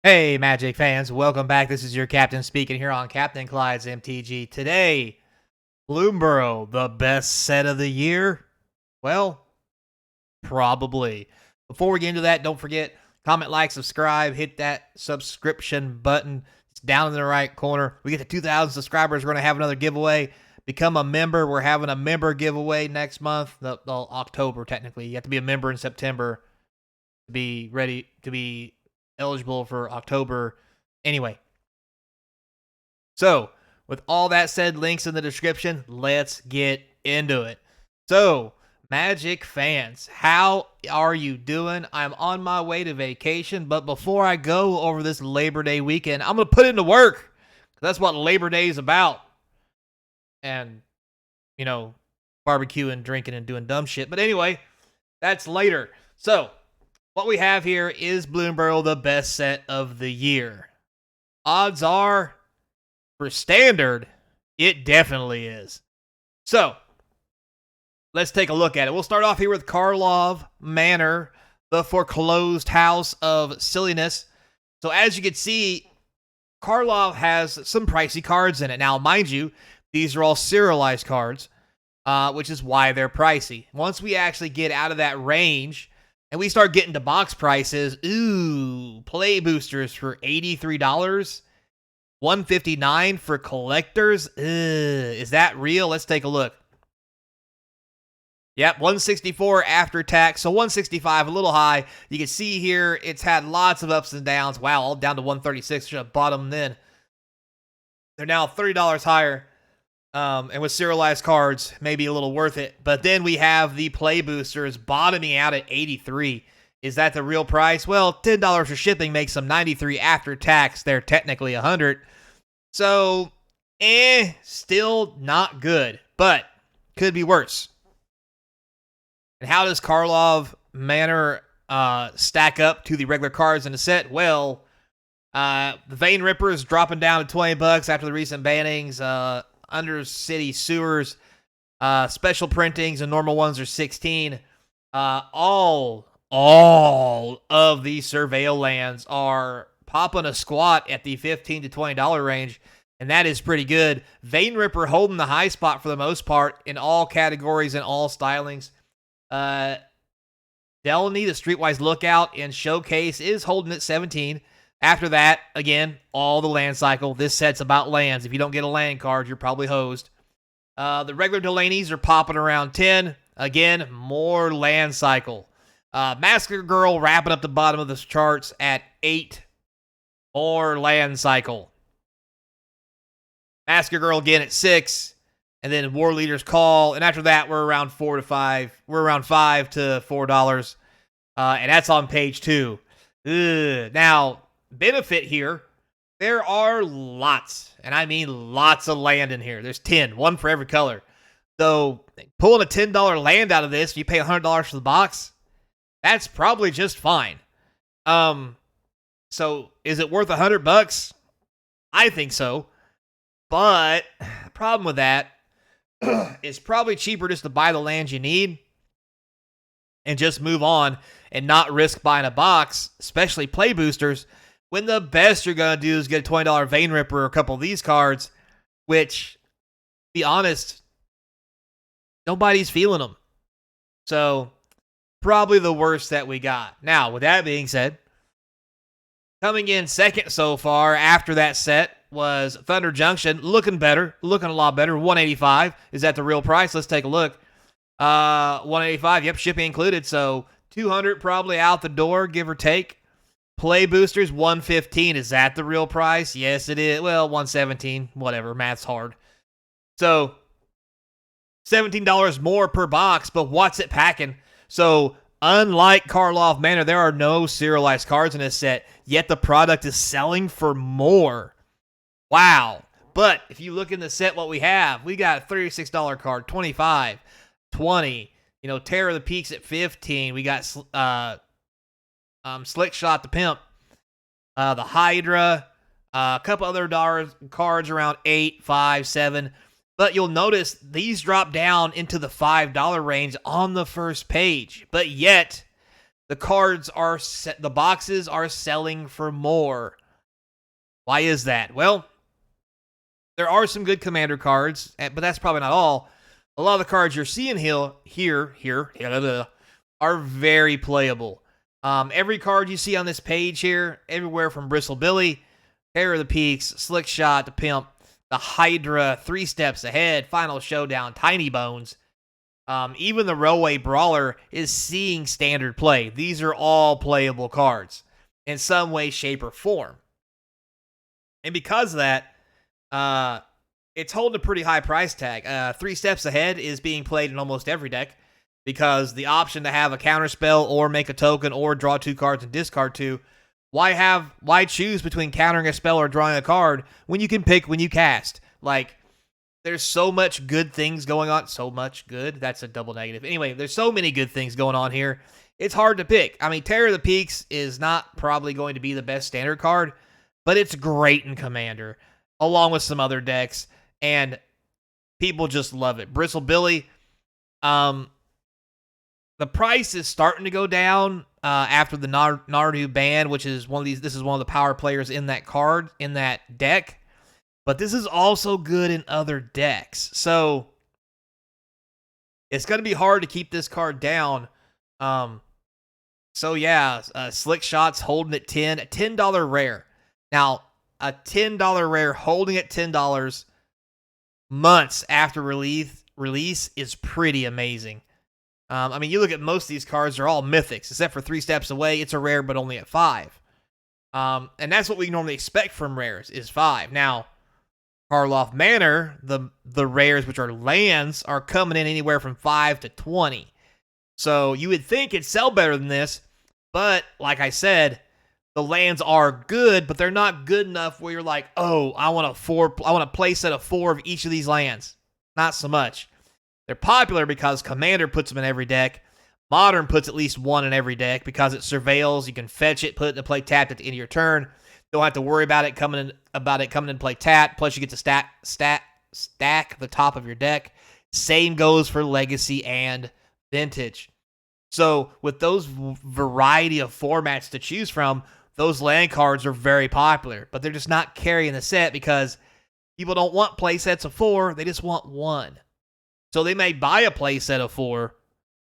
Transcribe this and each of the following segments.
Hey, Magic fans, welcome back. This is your captain speaking here on Capnclydes MTG. Today, Bloomburrow, the best set of the year? Well, probably. Before we get into that, don't forget, comment, like, subscribe, hit that subscription button. It's down in the right corner. We get to 2,000 subscribers, we're going to have another giveaway. Become a member. We're having a member giveaway next month, October, technically. You have to be a member in September to be ready to be eligible for October. Anyway, so with all that said, links in the description, let's get into it. So, Magic fans, how are you doing? I'm on my way to vacation, but before I go over this Labor Day weekend, I'm going to put into work. That's what Labor Day is about. And, barbecuing, drinking, and doing dumb shit. But anyway, that's later. So, what we have here is Bloomburrow, the best set of the year. Odds are, for standard, it definitely is. So, let's take a look at it. We'll start off here with Karlov Manor, the foreclosed house of silliness. So, as you can see, Karlov has some pricey cards in it. Now, mind you, these are all serialized cards, which is why they're pricey. Once we actually get out of that range, and we start getting to box prices, play boosters for $83, $159 for collectors. Is that real? Let's take a look. Yep, $164 after tax, so $165, a little high. You can see here it's had lots of ups and downs. Wow, all down to $136. Should have bought them then. They're now $30 higher. And with serialized cards, maybe a little worth it. But then we have the play boosters bottoming out at $83. Is that the real price? Well, $10 for shipping makes them $93 after tax. They're technically $100. So, still not good, but could be worse. And how does Karlov Manor stack up to the regular cards in the set? Well, the Vein Ripper is dropping down to $20 after the recent bannings. Undercity Sewers, special printings, and normal ones are $16. All of these Surveil lands are popping a squat at the $15 to $20 range, and that is pretty good. Vein Ripper holding the high spot for the most part in all categories and all stylings. Delany, the Streetwise Lookout and Showcase, is holding at 17. After that, again, all the land cycle. This set's about lands. If you don't get a land card, you're probably hosed. The regular Delaney's are popping around 10. Again, more land cycle. Massacre Girl wrapping up the bottom of the charts at 8. More land cycle. Massacre Girl again at 6. And then War Leader's Call. And after that, we're around 4 to 5. We're around $5 to $4. And that's on page 2. Now, benefit here, there are lots, and I mean lots of land in here. There's 10, one for every color. So pulling a $10 land out of this, you pay $100 for the box, that's probably just fine. So is it worth $100? I think so. But the problem with that, it's probably cheaper just to buy the lands you need and just move on and not risk buying a box, especially play boosters, when the best you're going to do is get a $20 Vein Ripper or a couple of these cards, which, to be honest, nobody's feeling them. So, probably the worst that we got. Now, with that being said, coming in second so far after that set was Thunder Junction, looking a lot better, $185. Is that the real price? Let's take a look. $185, yep, shipping included, so $200 probably out the door, give or take. Play boosters, $115. Is that the real price? Yes, it is. Well, $117. Whatever. Math's hard. So, $17 more per box, but what's it packing? So, unlike Karlov Manor, there are no serialized cards in this set, yet the product is selling for more. Wow. But if you look in the set what we have, we got a $36 card, $25, $20. Terror of the Peaks at $15. We got Slick Shot the Pimp, the Hydra, a couple other cards around $8, $5, $7. But you'll notice these drop down into the $5 range on the first page. But yet, the boxes are selling for more. Why is that? Well, there are some good Commander cards, but that's probably not all. A lot of the cards you're seeing here are very playable. Every card you see on this page here, everywhere from Bristlebilly, Terror of the Peaks, Slick Shot, the Pimp, the Hydra, 3 Steps Ahead, Final Showdown, Tiny Bones, even the Railway Brawler is seeing standard play. These are all playable cards in some way, shape, or form. And because of that, it's holding a pretty high price tag. 3 Steps Ahead is being played in almost every deck because the option to have a counterspell or make a token or draw 2 cards and discard 2. Why choose between countering a spell or drawing a card when you can pick when you cast? Like, there's so much good things going on. So much good. That's a double negative. Anyway, there's so many good things going on here. It's hard to pick. I mean, Terror of the Peaks is not probably going to be the best standard card, but it's great in Commander, along with some other decks, and people just love it. Bristlebilly, the price is starting to go down after the Nardu ban, which is this is one of the power players in that deck. But this is also good in other decks. So it's going to be hard to keep this card down. Slick Shot's holding at $10, a $10 rare. Now, a $10 rare holding at $10 months after release is pretty amazing. I mean, you look at most of these cards, they're all mythics, except for 3 Steps Away. It's a rare, but only at 5. And that's what we normally expect from rares, is 5. Now, Karloff Manor, the rares, which are lands, are coming in anywhere from 5 to 20. So you would think it'd sell better than this, but like I said, the lands are good, but they're not good enough where you're like, oh, I want a play set of 4 of each of these lands. Not so much. They're popular because Commander puts them in every deck. Modern puts at least 1 in every deck because it surveils. You can fetch it, put it into play tapped at the end of your turn. Don't have to worry about it coming in play tap. Plus, you get to stack the top of your deck. Same goes for Legacy and Vintage. So, with those variety of formats to choose from, those land cards are very popular. But they're just not carrying the set because people don't want play sets of 4. They just want 1. So, they may buy a play set of 4,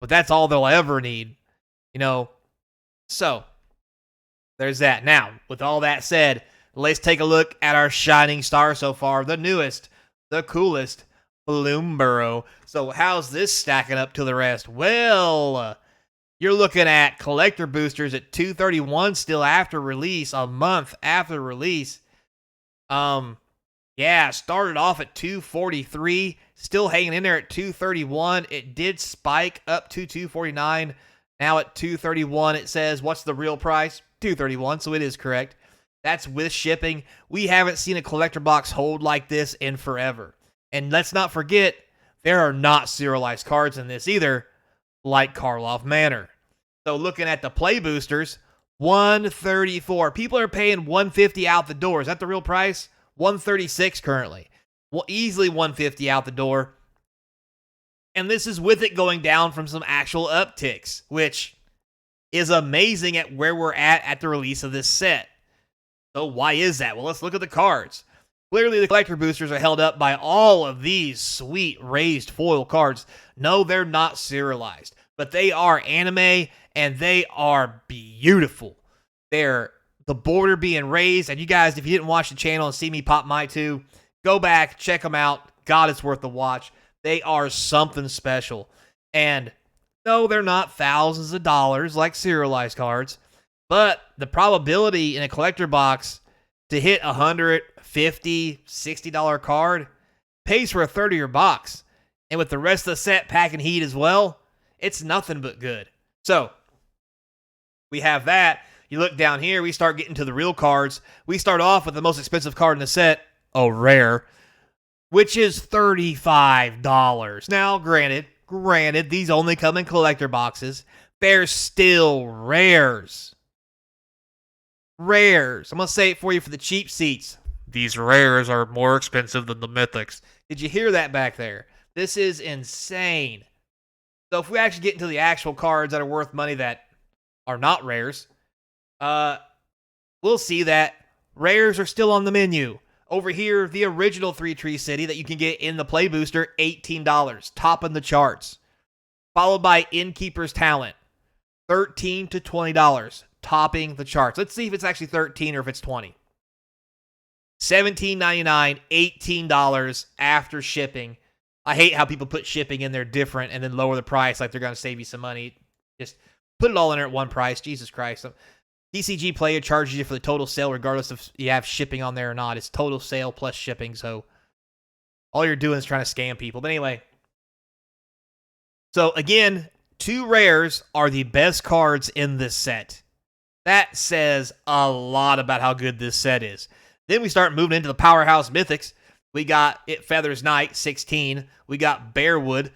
but that's all they'll ever need. So there's that. Now, with all that said, let's take a look at our shining star so far, the newest, the coolest, Bloomburrow. So how's this stacking up to the rest? Well, you're looking at collector boosters at 231 still after release, a month after release. Started off at 243, still hanging in there at 231. It did spike up to 249. Now at 231, it says, what's the real price? 231, so it is correct. That's with shipping. We haven't seen a collector box hold like this in forever. And let's not forget, there are not serialized cards in this either, like Karloff Manor. So looking at the play boosters, 134. People are paying 150 out the door. Is that the real price? 136 currently. Well, easily 150 out the door. And this is with it going down from some actual upticks, which is amazing at where we're at the release of this set. So why is that? Well, let's look at the cards. Clearly, the collector boosters are held up by all of these sweet raised foil cards. No, they're not serialized, but they are anime, and they are beautiful. They're the border being raised, and you guys, if you didn't watch the channel and see me pop my 2, go back, check them out. God, it's worth the watch. They are something special. And no, they're not thousands of dollars like serialized cards, but the probability in a collector box to hit $100, $50, $60 card pays for a third of your box. And with the rest of the set packing heat as well, it's nothing but good. So, we have that. You look down here, we start getting to the real cards. We start off with the most expensive card in the set, a rare, which is $35. Now, granted, these only come in collector boxes. They're still rares. Rares. I'm going to say it for you for the cheap seats. These rares are more expensive than the mythics. Did you hear that back there? This is insane. So if we actually get into the actual cards that are worth money that are not rares. We'll see that rares are still on the menu. Over here, the original 3-Tree City that you can get in the Play Booster, $18, topping the charts. Followed by Innkeeper's Talent, $13 to $20, topping the charts. Let's see if it's actually 13 or if it's 20. $17.99, $18 after shipping. I hate how people put shipping in there different and then lower the price like they're going to save you some money. Just put it all in there at one price. Jesus Christ. TCG Player charges you for the total sale regardless if you have shipping on there or not. It's total sale plus shipping, so all you're doing is trying to scam people. But anyway, so again, 2 rares are the best cards in this set. That says a lot about how good this set is. Then we start moving into the Powerhouse Mythics. We got It Feathers Night, 16. We got Bearwood,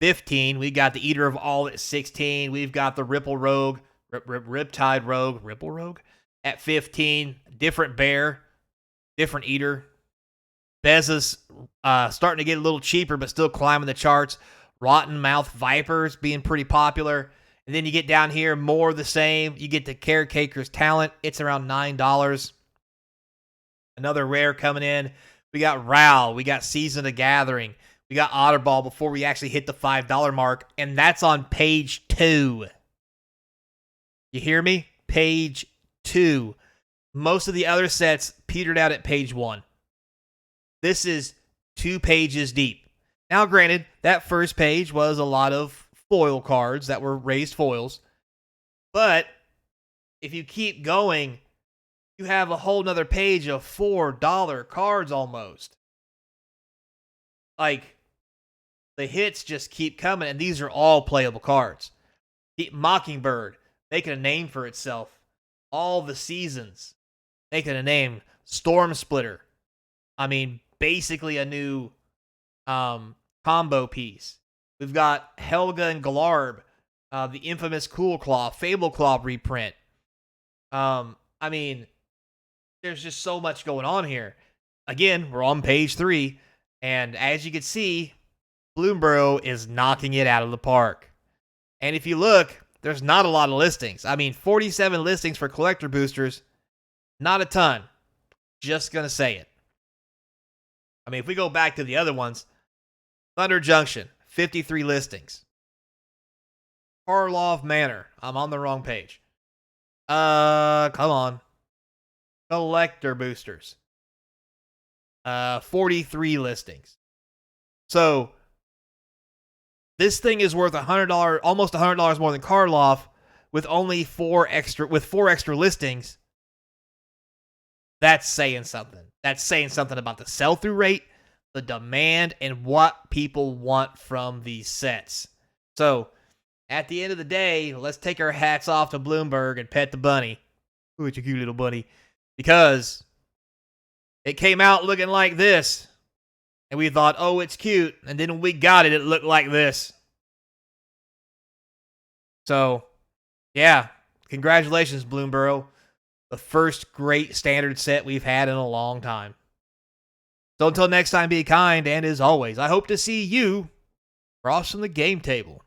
15. We got the Eater of All at 16. We've got the Ripple Rogue, Riptide Rogue, Ripple Rogue at 15. Different Bear, different Eater. Beza's starting to get a little cheaper, but still climbing the charts. Rotten Mouth Vipers being pretty popular. And then you get down here, more of the same. You get the Caretaker's Talent. It's around $9. Another rare coming in. We got Ral. We got Season of Gathering. We got Otterball before we actually hit the $5 mark. And that's on page 2. You hear me? Page 2. Most of the other sets petered out at page 1. This is 2 pages deep. Now, granted, that first page was a lot of foil cards that were raised foils. But if you keep going, you have a whole nother page of $4 cards almost. Like, the hits just keep coming, and these are all playable cards. Mockingbird, making a name for itself. All the Seasons, making a name. Storm Splitter. I mean, basically a new combo piece. We've got Helga and Glarb, the infamous Cool Claw, Fable Claw reprint. I mean, there's just so much going on here. Again, we're on page 3, and as you can see, Bloomburrow is knocking it out of the park. And if you look, there's not a lot of listings. I mean, 47 listings for collector boosters, not a ton. Just gonna say it. I mean, if we go back to the other ones, Thunder Junction, 53 listings. Karlov Manor, I'm on the wrong page. Come on. Collector boosters. 43 listings. So, this thing is worth $100, almost $100 more than Karlov, with only 4 extra listings. That's saying something. That's saying something about the sell-through rate, the demand, and what people want from these sets. So, at the end of the day, let's take our hats off to Bloomberg and pet the bunny. Ooh, it's a cute little bunny. Because it came out looking like this. And we thought, oh, it's cute. And then when we got it, it looked like this. So, yeah. Congratulations, Bloomburrow. The first great standard set we've had in a long time. So until next time, be kind. And as always, I hope to see you crossing the game table.